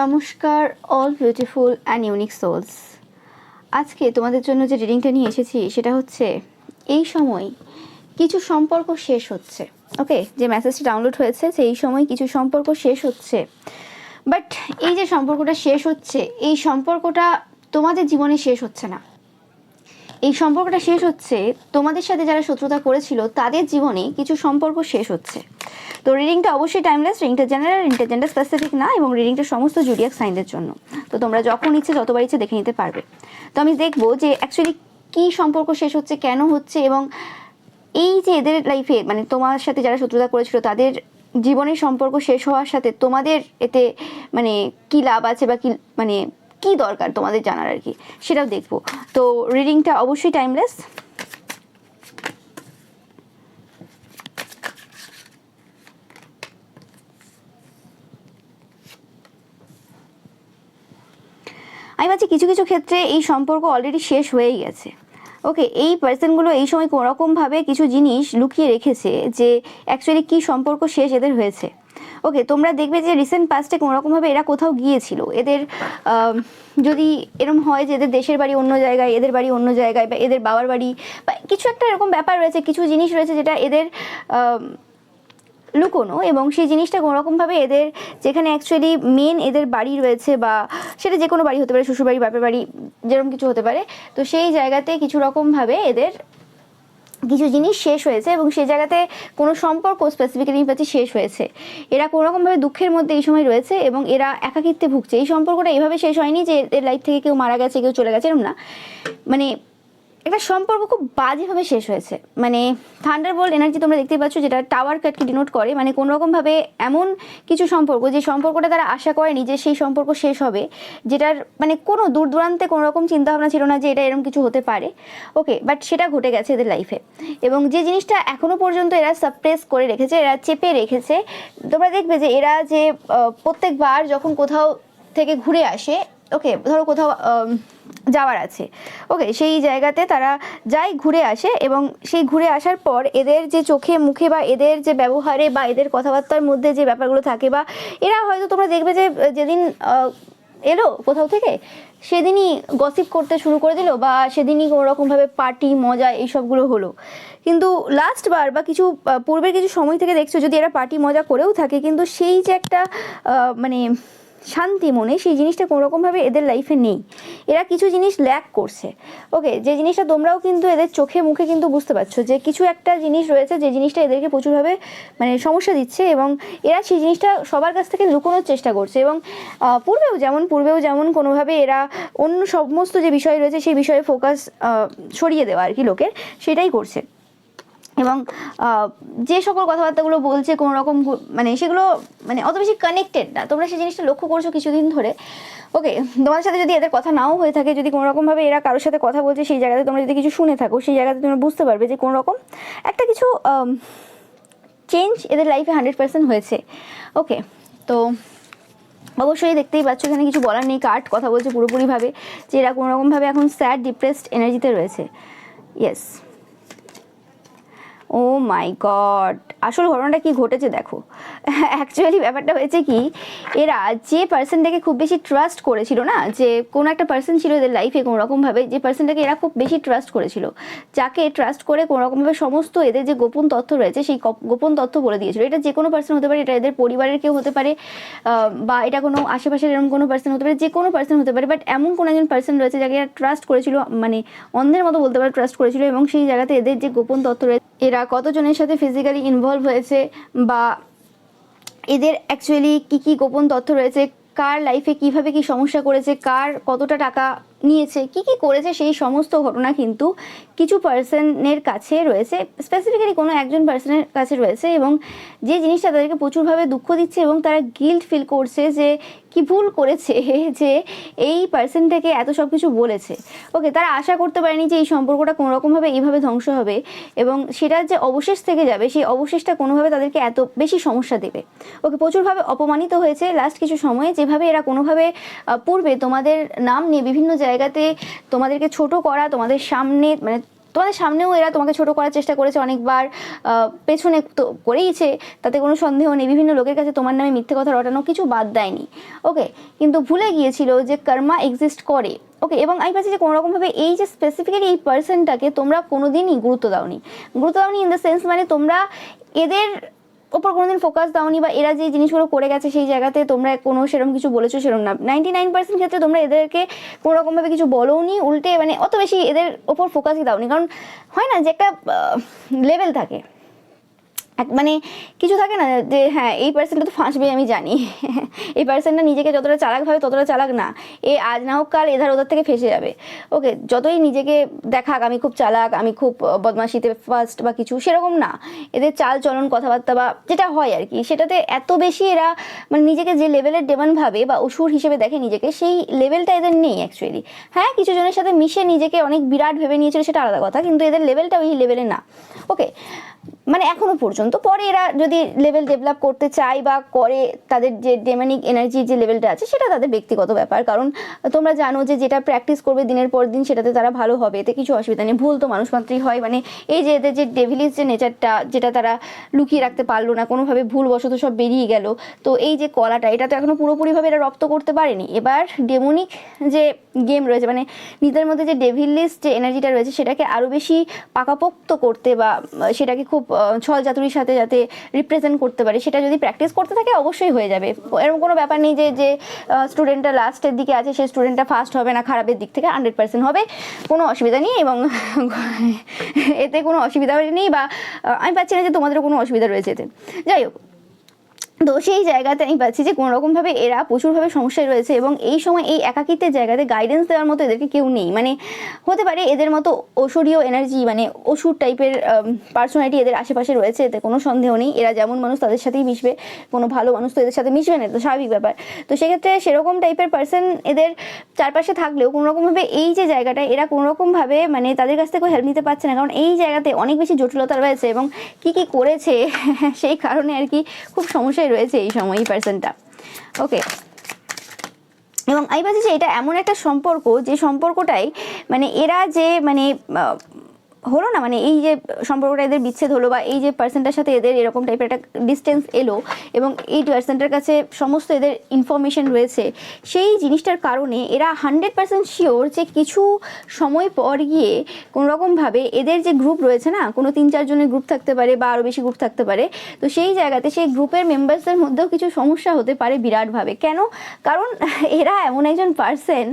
নমস্কার all beautiful and unique souls. আজকে তোমাদের জন্য যে রিডিংটা নিয়ে এসেছি সেটা হচ্ছে এই সময় কিছু সম্পর্ক শেষ হচ্ছে। ওকে, যে মেসেজটা ডাউনলোড হয়েছে সেই সময় কিছু সম্পর্ক শেষ হচ্ছে, বাট এই যে সম্পর্কটা শেষ হচ্ছে এই সম্পর্কটা তোমাদের জীবনে শেষ হচ্ছে না। এই সম্পর্কটা শেষ হচ্ছে তোমাদের সাথে যারা শত্রুতা করেছিল তাদের জীবনে কিছু সম্পর্ক শেষ হচ্ছে। তো রিডিংটা অবশ্যই টাইমলেস, রিডিংটা জেনারেল, রিডিংটা জেন্ডার স্পেসিফিক না, এবং রিডিংটা সমস্ত জুডিয়াক সাইনদের জন্য। তো তোমরা যখন ইচ্ছে যতবার ইচ্ছে দেখে নিতে পারবে। তো আমি দেখবো যে অ্যাকচুয়ালি কী সম্পর্ক শেষ হচ্ছে, কেন হচ্ছে, এবং এই যে এদের লাইফে মানে তোমার সাথে যারা শত্রুতা করেছিল তাদের জীবনের সম্পর্ক শেষ হওয়ার সাথে তোমাদের এতে মানে কী লাভ আছে বা কী মানে কী দরকার তোমাদের জানার আর কি, সেটাও দেখবো। তো রিডিংটা অবশ্যই টাইমলেস। আমি ভাবছি কিছু কিছু ক্ষেত্রে এই সম্পর্ক অলরেডি শেষ হয়েই গেছে। ওকে, এই পার্সনগুলো এই সময় কোনোরকমভাবে কিছু জিনিস লুকিয়ে রেখেছে যে অ্যাকচুয়ালি কী সম্পর্ক শেষ এদের হয়েছে। ওকে, তোমরা দেখবে যে রিসেন্ট পাস্টে কোনোরকমভাবে এরা কোথাও গিয়েছিল। এদের যদি এরকম হয় যে এদের দেশের বাড়ি অন্য জায়গায়, এদের বাড়ি অন্য জায়গায়, বা এদের বাবার বাড়ি বা কিছু একটা এরকম ব্যাপার রয়েছে, কিছু জিনিস রয়েছে যেটা এদের লুকোনো, এবং সেই জিনিসটা কোনোরকমভাবে এদের যেখানে অ্যাকচুয়ালি মেন এদের বাড়ি রয়েছে, বা সেটা যে কোনো বাড়ি হতে পারে, শ্বশুরবাড়ি, বাপের বাড়ি, যেরকম কিছু হতে পারে। তো সেই জায়গাতে কিছু রকমভাবে এদের কিছু জিনিস শেষ হয়েছে, এবং সেই জায়গাতে কোনো সম্পর্ক স্পেসিফিক্যালি পাচ্ছি শেষ হয়েছে। এরা কোনোরকমভাবে দুঃখের মধ্যে এই সময় রয়েছে এবং এরা একাকিত্বে ভুগছে। এই সম্পর্কটা এইভাবে শেষ হয়নি যে এর লাইফ থেকে কেউ মারা গেছে, কেউ চলে গেছে, এরকম না। মানে একটা সম্পর্ক খুব বাজেভাবে শেষ হয়েছে। মানে থান্ডারবোল্ট এনার্জি তোমরা দেখতেই পাচ্ছ, যেটা টাওয়ার কাটকে ডিনোট করে। মানে কোনোরকমভাবে এমন কিছু সম্পর্ক, যে সম্পর্কটা তারা আশা করেনি যে সেই সম্পর্ক শেষ হবে, যেটার মানে কোনো দূর দূরান্তে কোনো রকম চিন্তাভাবনা ছিল না যে এটা এরকম কিছু হতে পারে। ওকে, বাট সেটা ঘটে গেছে এদের লাইফে, এবং যে জিনিসটা এখনও পর্যন্ত এরা সাপ্রেস করে রেখেছে, এরা চেপে রেখেছে। তোমরা দেখবে যে এরা যে প্রত্যেকবার যখন কোথাও থেকে ঘুরে আসে, ওকে ধরো কোথাও যাওয়ার আছে, ওকে সেই জায়গাতে তারা যায়, ঘুরে আসে, এবং সেই ঘুরে আসার পর এদের যে চোখে মুখে বা এদের যে ব্যবহারে বা এদের কথাবার্তার মধ্যে যে ব্যাপারগুলো থাকে, বা এরা হয়তো তোমরা দেখবে যে যেদিন এলো কোথাও থেকে সেদিনই গসিপ করতে শুরু করে দিল, বা সেদিনই কোনোরকমভাবে পার্টি মজা এইসবগুলো হলো। কিন্তু লাস্ট বার বা কিছু পূর্বের কিছু সময় থেকে দেখছো যদি এরা পার্টি মজা করেও থাকে, কিন্তু সেই যে একটা মানে শান্তি মনে, সেই জিনিসটা কোনোরকমভাবে এদের লাইফে নেই। এরা কিছু জিনিস ল্যাক করছে। ওকে, যে জিনিসটা তোমরাও কিন্তু এদের চোখে মুখে কিন্তু বুঝতে পারছো যে কিছু একটা জিনিস রয়েছে যে জিনিসটা এদেরকে প্রচুরভাবে মানে সমস্যা দিচ্ছে, এবং এরা সেই জিনিসটা সবার কাছ থেকে লুকোনোর চেষ্টা করছে। এবং পূর্বেও যেমন কোনোভাবে এরা অন্য সমস্ত যে বিষয় রয়েছে সেই বিষয়ে ফোকাস সরিয়ে দেওয়া আর কি লোকের, সেটাই করছে। এবং যে সকল কথাবার্তাগুলো বলছে কোনো রকম মানে সেগুলো মানে অত বেশি কানেক্টেড না। তোমরা সেই জিনিসটা লক্ষ্য করছো কিছুদিন ধরে। ওকে, তোমাদের সাথে যদি এদের কথা নাও হয়ে থাকে, যদি কোনো রকমভাবে এরা কারোর সাথে কথা বলছে, সেই জায়গাতে তোমরা যদি কিছু শুনে থাকো, সেই জায়গাতে তোমরা বুঝতে পারবে যে কোনো রকম একটা কিছু চেঞ্জ এদের লাইফে 100% হয়েছে। ওকে, তো অবশ্যই দেখতেই পাচ্ছ এখানে কিছু বলার নেই। কার্ড কথা বলছে পুরোপুরিভাবে যে এরা কোনো রকমভাবে এখন স্যাড ডিপ্রেসড এনার্জিতে রয়েছে। ইয়েস, ও মাই গড, আসল ঘটনাটা কি ঘটেছে দেখো। অ্যাকচুয়ালি ব্যাপারটা হয়েছে কি, এরা যে পার্সনটাকে খুব বেশি ট্রাস্ট করেছিল না, যে কোনো একটা পার্সন ছিল এদের লাইফে কোনো রকমভাবে, যে পার্সনটাকে এরা খুব বেশি ট্রাস্ট করেছিল, যাকে ট্রাস্ট করে কোনো রকমভাবে সমস্ত এদের যে গোপন তথ্য রয়েছে সেই গোপন তথ্য বলে দিয়েছিল। এটা যে কোনো পার্সন হতে পারে, এটা এদের পরিবারের কেউ হতে পারে, বা এটা কোনো আশেপাশের এরকম কোনো পার্সন হতে পারে, যে কোনো পার্সন হতে পারে। বাট এমন কোনো একজন পার্সন রয়েছে যাকে এরা ট্রাস্ট করেছিল, মানে অন্ধের মতো বলতে পারে ট্রাস্ট করেছিল, এবং সেই জায়গাতে এদের যে গোপন তথ্য রয়েছে, এরা কতজনের সাথে ফিজিক্যালি ইনভলভ হয়েছে, বা এদের অ্যাকচুয়ালি কী গোপন তথ্য রয়েছে, কার লাইফে কিভাবে কি সমস্যা করেছে, কার কতটা টাকা নিয়েছে, কি করেছে, সেই সমস্ত ঘটনা কিন্তু কিছু পার্সনের কাছে রয়েছে, স্পেসিফিক্যালি কোনো একজন পার্সনের কাছে রয়েছে। এবং যে জিনিসটা তাদেরকে প্রচুরভাবে দুঃখ দিচ্ছে, এবং তারা গিল্ট ফিল করছে যে কি ভুল করেছে যে এই পার্সনটাকে এত সব কিছু বলেছে। ওকে, তারা আশা করতে পারেনি যে এই সম্পর্কটা কোনোরকমভাবে এইভাবে ধ্বংস হবে, এবং সেটার যে অবশেষ থেকে যাবে সেই অবশেষটা কোনোভাবে তাদেরকে এত বেশি সমস্যা দেবে। ওকে, প্রচুরভাবে অপমানিত হয়েছে লাস্ট কিছু সময়ে, যেভাবে এরা কোনোভাবে পূর্বে তোমাদের নাম নিয়ে বিভিন্ন জায়গাতে তোমাদেরকে ছোট করা, তোমাদের সামনে মানে তোমাদের সামনেও এরা তোমাকে ছোট করার চেষ্টা করেছে অনেকবার, পেছনে তো করেইছে, তাতে কোনো সন্দেহ নেই। বিভিন্ন লোকের কাছে তোমার নামে মিথ্যে কথা রটানো কিছু বাদ দেয়নি, ওকে, কিন্তু ভুলে গিয়েছিল যে কর্মা এক্সিস্ট করে, ওকে। এবং আমি পাচ্ছি যে কোনোরকমভাবে এই যে স্পেসিফিক্যালি এই পার্সনটাকে তোমরা কোনোদিনই গুরুত্ব দাওনি ইন দ্য সেন্স, মানে তোমরা এদের ওপর কোনোদিন ফোকাস দাওনি, বা এরা যে জিনিসগুলো করে গেছে সেই জায়গাতে তোমরা কোনো সেরকম কিছু বলেছো সেরকম না। 99% ক্ষেত্রে তোমরা এদেরকে কোনোরকমভাবে কিছু বলোনি, উল্টে মানে অত বেশি এদের ওপর ফোকাসই দাওনি। কারণ হয় না যে একটা লেভেল থাকে, মানে কিছু থাকে না যে হ্যাঁ এই পার্সনটা তো ফাঁসবে আমি জানি, এই পার্সনটা নিজেকে যতটা চালাক ভাবে ততটা চালাক না, এ আজ না হোক কাল এধার ওধার থেকে ফেসে যাবে, ওকে। যতই নিজেকে দেখাক আমি খুব চালাক, আমি খুব বদমাশিতে ফার্স্ট বা কিছু, সেরকম না। এদের চাল চলন কথাবার্তা বা যেটা হয় আর কি, সেটাতে এত বেশি এরা মানে নিজেকে যে লেভেলের ডেমন ভাবে বা অসুর হিসেবে দেখে নিজেকে, সেই লেভেলটা এদের নেই অ্যাকচুয়ালি। হ্যাঁ, কিছু জনের সাথে মিশে নিজেকে অনেক বিরাট ভেবে নিয়েছিল, সেটা আলাদা কথা, কিন্তু এদের লেভেলটা ওই লেভেলে না, ওকে। মানে এখনো পর্যন্ত, পরে এরা যদি লেভেল ডেভেলপ করতে চায় বা করে, তাদের যে ডেমনিক এনার্জির যে লেভেলটা আছে সেটা তাদের ব্যক্তিগত ব্যাপার। কারণ তোমরা জানো যে যেটা প্র্যাকটিস করবে দিনের পর দিন সেটাতে তারা ভালো হবে, এতে কিছু অসুবিধা নেই। ভুল তো মানুষ মাত্রই হয়, মানে এই যে এদের যে ডেভিলিস যে নেচারটা, যেটা তারা লুকিয়ে রাখতে পারলো না, কোনোভাবে ভুলবশত সব বেরিয়ে গেল, তো এই যে কলাটা, এটা তো এখনো পুরোপুরিভাবে এরা রপ্ত করতে পারেনি। এবার ডেমনিক যে গেম রয়েছে, মানে নিজেদের মধ্যে যে ডেভিলিস যে এনার্জিটা রয়েছে সেটাকে আরও বেশি পাকাপোক্ত করতে বা সেটাকে খুব ছল চাতুরির সাথে যাতে রিপ্রেজেন্ট করতে পারে, সেটা যদি প্র্যাকটিস করতে থাকে অবশ্যই হয়ে যাবে। এরকম কোনো ব্যাপার নেই যে স্টুডেন্টটা লাস্টের দিকে আছে সেই স্টুডেন্টটা ফার্স্ট হবে না, খারাপের দিক থেকে 100% হবে, কোনো অসুবিধা নেই। এবং এতে কোনো অসুবিধা নেই, বা আমি পাচ্ছি না যে তোমাদেরও কোনো অসুবিধা রয়েছে এতে। যাই হোক, তো সেই জায়গাতে আমি পাচ্ছি যে কোনোরকমভাবে এরা প্রচুরভাবে সমস্যায় রয়েছে, এবং এই সময় এই একাকিত্বের জায়গাতে গাইডেন্স দেওয়ার মতো এদেরকে কেউ নেই। মানে হতে পারে এদের মতো অসুরীয় এনার্জি, মানে অসুর টাইপের পার্সোনালিটি এদের আশেপাশে রয়েছে, এতে কোনো সন্দেহ নেই। এরা যেমন মানুষ তাদের সাথেই মিশবে, কোনো ভালো মানুষ তো এদের সাথে মিশবে না, তো স্বাভাবিক ব্যাপার। তো সেক্ষেত্রে সেরকম টাইপের পার্সন এদের চারপাশে থাকলেও কোনোরকমভাবে এই যে জায়গাটা, এরা কোনোরকমভাবে মানে তাদের কাছ থেকে হেল্প নিতে পারছে না, কারণ এই জায়গাতে অনেক বেশি জটিলতা রয়েছে, এবং কি কি করেছে সেই কারণে আর কি খুব সমস্যা রয়েছে এই সময় এই পার্সনটা, ওকে। এবং আমি ভাবছি যে এটা এমন একটা সম্পর্ক, যে সম্পর্কটাই মানে এরা যে মানে হলো না, মানে এই যে সম্পর্কটা এদের বিচ্ছেদ হলো, বা এই যে পার্সনটার সাথে এদের এরকম টাইপের একটা ডিস্টেন্স এলো, এবং এই পার্সনটার কাছে সমস্ত এদের ইনফরমেশন রয়েছে, সেই জিনিসটার কারণে এরা 100% শিওর যে কিছু সময় পর গিয়ে কোনোরকমভাবে এদের যে গ্রুপ রয়েছে না, কোনো 3-4 জনের গ্রুপ থাকতে পারে বা আরও বেশি গ্রুপ থাকতে পারে, তো সেই জায়গাতে সেই গ্রুপের মেম্বার্সদের মধ্যেও কিছু সমস্যা হতে পারে বিরাটভাবে। কেন? কারণ এরা এমন একজন পার্সন,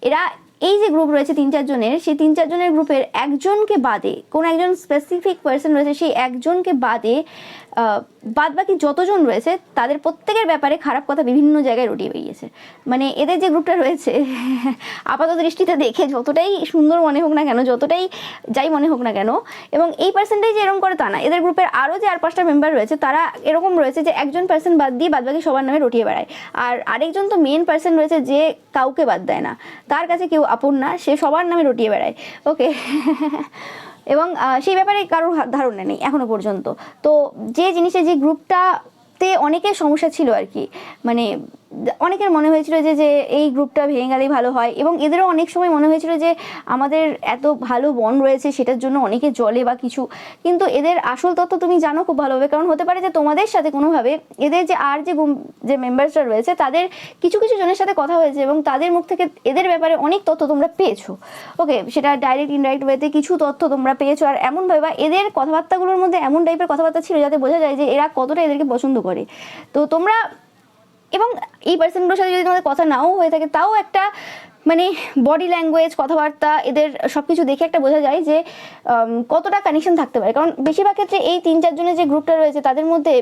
এরা এই যে গ্রুপ রয়েছে 3-4 জনের, সেই 3-4 জনের গ্রুপের একজনকে বাদে, কোনো একজন স্পেসিফিক পার্সন রয়েছে, সেই একজনকে বাদে বাদ বাকি যতজন রয়েছে তাদের প্রত্যেকের ব্যাপারে খারাপ কথা বিভিন্ন জায়গায় রটিয়ে বেরিয়েছে। মানে এদের যে গ্রুপটা রয়েছে আপাত দৃষ্টিতে দেখে যতটাই সুন্দর মনে হোক না কেন, যতটাই যাই মনে হোক না কেন, এবং এই পার্সনটাই যে এরকম করে তা না, এদের গ্রুপের আরও যে 4-5টা মেম্বার রয়েছে তারা এরকম রয়েছে যে একজন পার্সন বাদ দিয়ে বাদ বাকি সবার নামে রটিয়ে বেড়ায়। আর আরেকজন তো মেন পার্সন রয়েছে যে কাউকে বাদ দেয় না, তার কাছে কেউ আপন না, সে সবার নামে রটিয়ে বেড়ায়, ওকে। এবং সেই ব্যাপারে কারোর ধারণা নেই এখনো পর্যন্ত। তো যে জিনিসে যে গ্রুপটাতে অনেকের সমস্যা ছিল আর কি, মানে অনেকের মনে হয়েছিল যে যে এই গ্রুপটা ভেঙে গেলেই ভালো হয়, এবং এদেরও অনেক সময় মনে হয়েছিল যে আমাদের এত ভালো বন্ড রয়েছে সেটার জন্য অনেকে জলে বা কিছু, কিন্তু এদের আসল তথ্য তুমি জানো খুব ভালোভাবে। কারণ হতে পারে যে তোমাদের সাথে কোনোভাবে এদের যে আর যে মেম্বার্সরা রয়েছে তাদের কিছু কিছু জনের সাথে কথা হয়েছে, এবং তাদের মুখ থেকে এদের ব্যাপারে অনেক তথ্য তোমরা পেয়েছো, ওকে। সেটা ডাইরেক্ট ইনডাইরেক্ট ওয়েতে কিছু তথ্য তোমরা পেয়েছো, আর এমনভাবে বা এদের কথাবার্তাগুলোর মধ্যে এমন টাইপের কথাবার্তা ছিল যাতে বোঝা যায় যে এরা কতটা এদেরকে পছন্দ করে। তো তোমরা, এবং এই পার্সনগুলোর সাথে যদি তোমাদের কথা নাও হয়ে থাকে, তাও একটা মানে বডি ল্যাঙ্গুয়েজ, কথাবার্তা, এদের সব কিছু দেখে একটা বোঝা যায় যে কতটা কানেকশন থাকতে পারে। কারণ বেশিরভাগ ক্ষেত্রে এই 3-4 জনের যে গ্রুপটা রয়েছে তাদের মধ্যে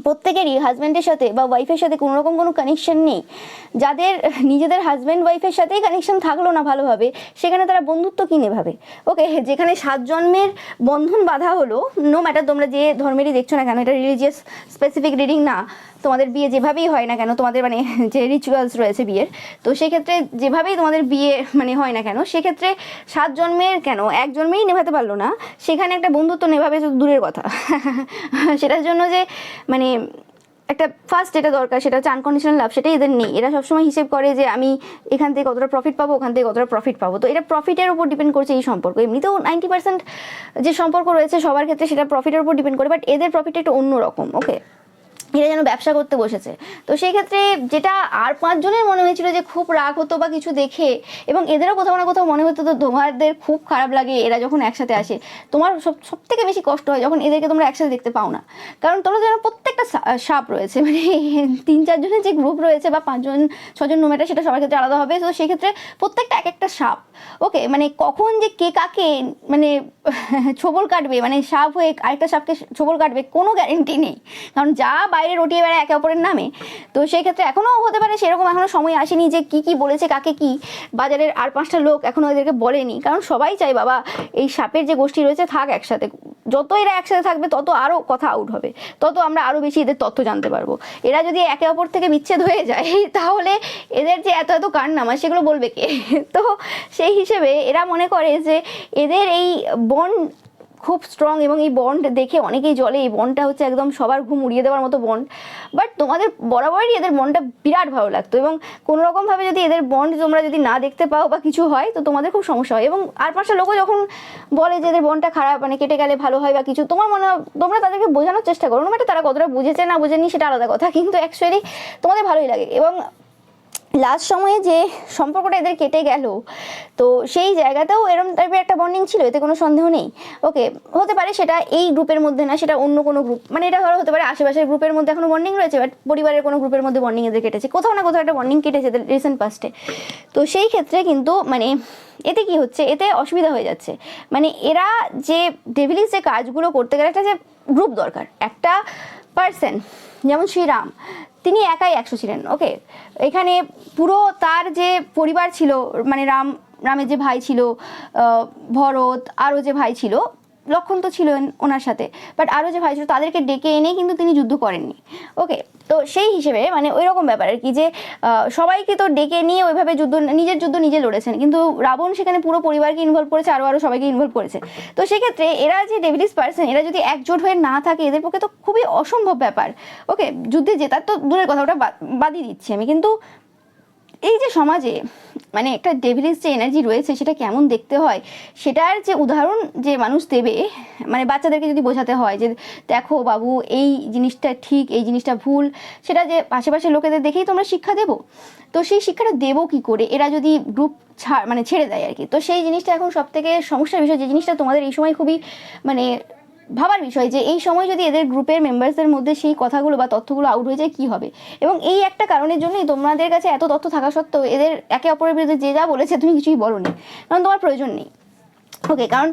প্রত্যেকেরই হাজব্যান্ডের সাথে বা ওয়াইফের সাথে কোনো রকম কোনো কানেকশন নেই। যাদের নিজেদের হাজব্যান্ড ওয়াইফের সাথেই কানেকশন থাকলো না ভালোভাবে, সেখানে তারা বন্ধুত্ব কী নেভাবে, ওকে। যেখানে 7 জন্মের বন্ধন বাঁধা হলো, নো ম্যাটার তোমরা যে ধর্মেরই দেখছো না কেন, এটা রিলিজিয়াস স্পেসিফিক রিডিং না, তোমাদের বিয়ে যেভাবেই হয় না কেন, তোমাদের মানে যে রিচুয়ালস রয়েছে বিয়ের, তো সেক্ষেত্রে যেভাবেই তোমাদের বিয়ে মানে হয় না কেন, সেক্ষেত্রে 7 জন্মের কেন 1 জন্মেই নেভাতে পারলো না, সেখানে একটা বন্ধুত্ব নেভাবে দূরের কথা। সেটার জন্য যে মানে একটা ফার্স্ট যেটা দরকার সেটা হচ্ছে আনকন্ডিশনাল লাভ, সেটাই এদের নেই। এরা সবসময় হিসেব করে যে আমি এখান থেকে কতটা প্রফিট পাবো, ওখান থেকে কতটা প্রফিট পাবো। তো এটা প্রফিটের উপর ডিপেন্ড করছে এই সম্পর্ক। এমনিতেও 90% যে সম্পর্ক রয়েছে সবার ক্ষেত্রে সেটা প্রফিটের উপর ডিপেন্ড করে, বাট এদের প্রফিটটা একটু অন্যরকম। ওকে, এরা যেন ব্যবসা করতে বসেছে। তো সেই ক্ষেত্রে যেটা আর 5 জনের মনে হয়েছিল যে খুব রাগ হতো বা কিছু দেখে, এবং এদেরও কোথাও না কোথাও মনে হতো তো তোমাদের খুব খারাপ লাগে এরা যখন একসাথে আসে। তোমার সব থেকে বেশি কষ্ট হয় যখন এদেরকে তোমরা একসাথে দেখতে পাও না, কারণ তোমরা যেন প্রত্যেকটা সাপ রয়েছে, মানে 3-4 জনের যে গ্রুপ রয়েছে বা 5-6 জন নোমেটা, সেটা সবার ক্ষেত্রে আলাদা হবে। তো সেই ক্ষেত্রে প্রত্যেকটা এক একটা সাপ। ওকে, মানে কখন যে কে কাকে মানে ছোবল কাটবে, মানে সাপ হয়ে আরেকটা সাপকে ছোবল কাটবে কোনো গ্যারেন্টি নেই, কারণ যা বাইরে রটিয়ে বেড়ায় একে অপরের নামে। তো সেই ক্ষেত্রে এখনও হতে পারে সেরকম এখনও সময় আসেনি যে কি বলেছে কাকে কি, বাজারের আর 5টা লোক এখনও এদেরকে বলেনি, কারণ সবাই চাই বাবা এই সাপের যে গোষ্ঠী রয়েছে থাক একসাথে। যত এরা একসাথে থাকবে তত আরও কথা আউট হবে, তত আমরা আরও বেশি এদের তথ্য জানতে পারবো। এরা যদি একে অপর থেকে বিচ্ছেদ হয়ে যায় তাহলে এদের যে এত এত কারনামা সেগুলো বলবে কে? তো সেই হিসেবে এরা মনে করে যে এদের এই বন্ড খুব স্ট্রং, এবং এই বন্ড দেখে অনেকেই জ্বলে। এই বন্ডটা হচ্ছে একদম সবার ঘুম উড়িয়ে দেওয়ার মতো বন্ড। বাট তোমাদের বরাবরই এদের বন্ডটা বিরাট ভালো লাগতো, এবং কোনোরকমভাবে যদি এদের বন্ড তোমরা যদি না দেখতে পাও বা কিছু হয় তো তোমাদের খুব সমস্যা হয়। এবং আর 5টা লোকও যখন বলে যে এদের বন্ডটা খারাপ, মানে কেটে গেলে ভালো হয় বা কিছু, তোমরা তাদেরকে বোঝানোর চেষ্টা করো, মানে তারা কতটা বুঝেছে না বুঝেনি সেটা আলাদা কথা, কিন্তু অ্যাকচুয়ালি তোমাদের ভালোই লাগে। এবং লাস্ট সময়ে যে সম্পর্কটা এদের কেটে গেল, তো সেই জায়গাতেও এরকম টাইপের একটা বন্ডিং ছিল, এতে কোনো সন্দেহ নেই। ওকে, হতে পারে সেটা এই গ্রুপের মধ্যে না, সেটা অন্য কোনো গ্রুপ, মানে এটা ধরো হতে পারে আশেপাশের গ্রুপের মধ্যে এখনো বন্ডিং রয়েছে, বাট পরিবারের কোনো গ্রুপের মধ্যে বন্ডিং এদের কেটেছে, কোথাও না কোথাও একটা বন্ডিং কেটেছে এদের রিসেন্ট পাস্টে। তো সেই ক্ষেত্রে কিন্তু মানে এতে কি হচ্ছে, এতে অসুবিধা হয়ে যাচ্ছে। মানে এরা যে ডেভিলিস যে কাজগুলো করতে গেলে একটা যে গ্রুপ দরকার, একটা পার্সন যেমন শ্রীরাম, তিনি একাই 100 ছিলেন। ওকে, এখানে পুরো তার যে পরিবার ছিল, মানে রামের যে ভাই ছিল, ভরত, আরও যে ভাই ছিল, লক্ষণ তো ছিলেন ওনার সাথে, বাট আরও যে ভাই ছিল তাদেরকে ডেকে এনে কিন্তু তিনি যুদ্ধ করেননি। ওকে, তো সেই হিসেবে মানে ওই রকম ব্যাপার আর কি, যে সবাইকে তো ডেকে নিয়ে ওইভাবে নিজের যুদ্ধ নিজে লড়েছেন, কিন্তু রাবণ সেখানে পুরো পরিবারকে ইনভলভ করেছে, আরও সবাইকে ইনভলভ করেছে। তো সেক্ষেত্রে এরা যে ডেভিলিস পার্সন, এরা যদি একজোট হয়ে না থাকে এদের পক্ষে তো খুবই অসম্ভব ব্যাপার। ওকে, যুদ্ধে জেতার তো দূরের কথা, ওটা বাদই দিচ্ছি আমি, কিন্তু এই যে সমাজে মানে একটা ডেভিলিস যে এনার্জি রয়েছে সেটা কেমন দেখতে হয় সেটার যে উদাহরণ যে মানুষ দেবে, মানে বাচ্চাদেরকে যদি বোঝাতে হয় যে দেখো বাবু এই জিনিসটা ঠিক, এই জিনিসটা ভুল, সেটা যে আশেপাশের লোকেদের দেখেই তোমরা শিক্ষা দেবো। তো সেই শিক্ষাটা দেবো কি করে এরা যদি গ্রুপ মানে ছেড়ে দেয় আর কি। তো সেই জিনিসটা এখন সব থেকে সমস্যার বিষয়, যে জিনিসটা তোমাদের এই সময় খুবই মানে ভাবার বিষয়, যে এই সময় যদি এদের গ্রুপের মেম্বার্সদের মধ্যে সেই কথাগুলো বা তথ্যগুলো আউট হয়ে যায় কী হবে। এবং এই একটা কারণের জন্যই তোমাদের কাছে এত তথ্য থাকা সত্ত্বেও এদের একে অপরের বিরুদ্ধে যে যা বলেছে তুমি কিছুই বলোনি, কারণ তোমার প্রয়োজন নেই। ওকে, কারণ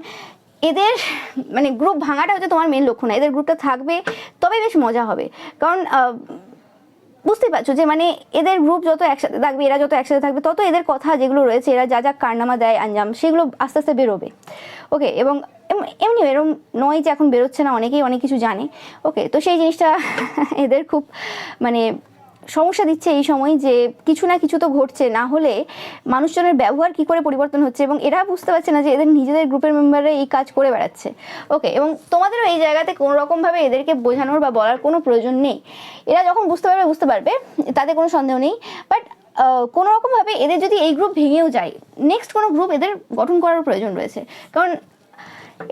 এদের মানে গ্রুপ ভাঙাটা হচ্ছে তোমার মেন লক্ষ্য না, এদের গ্রুপটা থাকবে তবে বেশ মজা হবে। কারণ বুঝতে পারছো যে মানে এদের গ্রুপ যত একসাথে থাকবে, এরা যত একসাথে থাকবে, তত এদের কথা যেগুলো রয়েছে, এরা যা যা কারনামা দেয় আঞ্জাম, সেগুলো আস্তে আস্তে বেরোবে। ওকে, এবং এমনি এরকম নয় যে এখন বেরোচ্ছে না, অনেকেই অনেক কিছু জানে। ওকে, তো সেই জিনিসটা এদের খুব মানে সমস্যা দিচ্ছে এই সময়, যে কিছু না কিছু তো ঘটছে, না হলে মানুষজনের ব্যবহার কি করে পরিবর্তন হচ্ছে, এবং এরা বুঝতে পারছে না যে এদের নিজেদের গ্রুপের মেম্বাররা এই কাজ করে বেড়াচ্ছে। ওকে, এবং তোমাদেরও এই জায়গাতে কোনো রকমভাবে এদেরকে বোঝানোর বা বলার কোনো প্রয়োজন নেই। এরা যখন বুঝতে পারবে, তাতে কোনো সন্দেহ নেই। বাট কোনো রকমভাবে এদের যদি এই গ্রুপ ভেঙেও যায়, নেক্সট কোনো গ্রুপ এদের গঠন করার প্রয়োজন রয়েছে। কারণ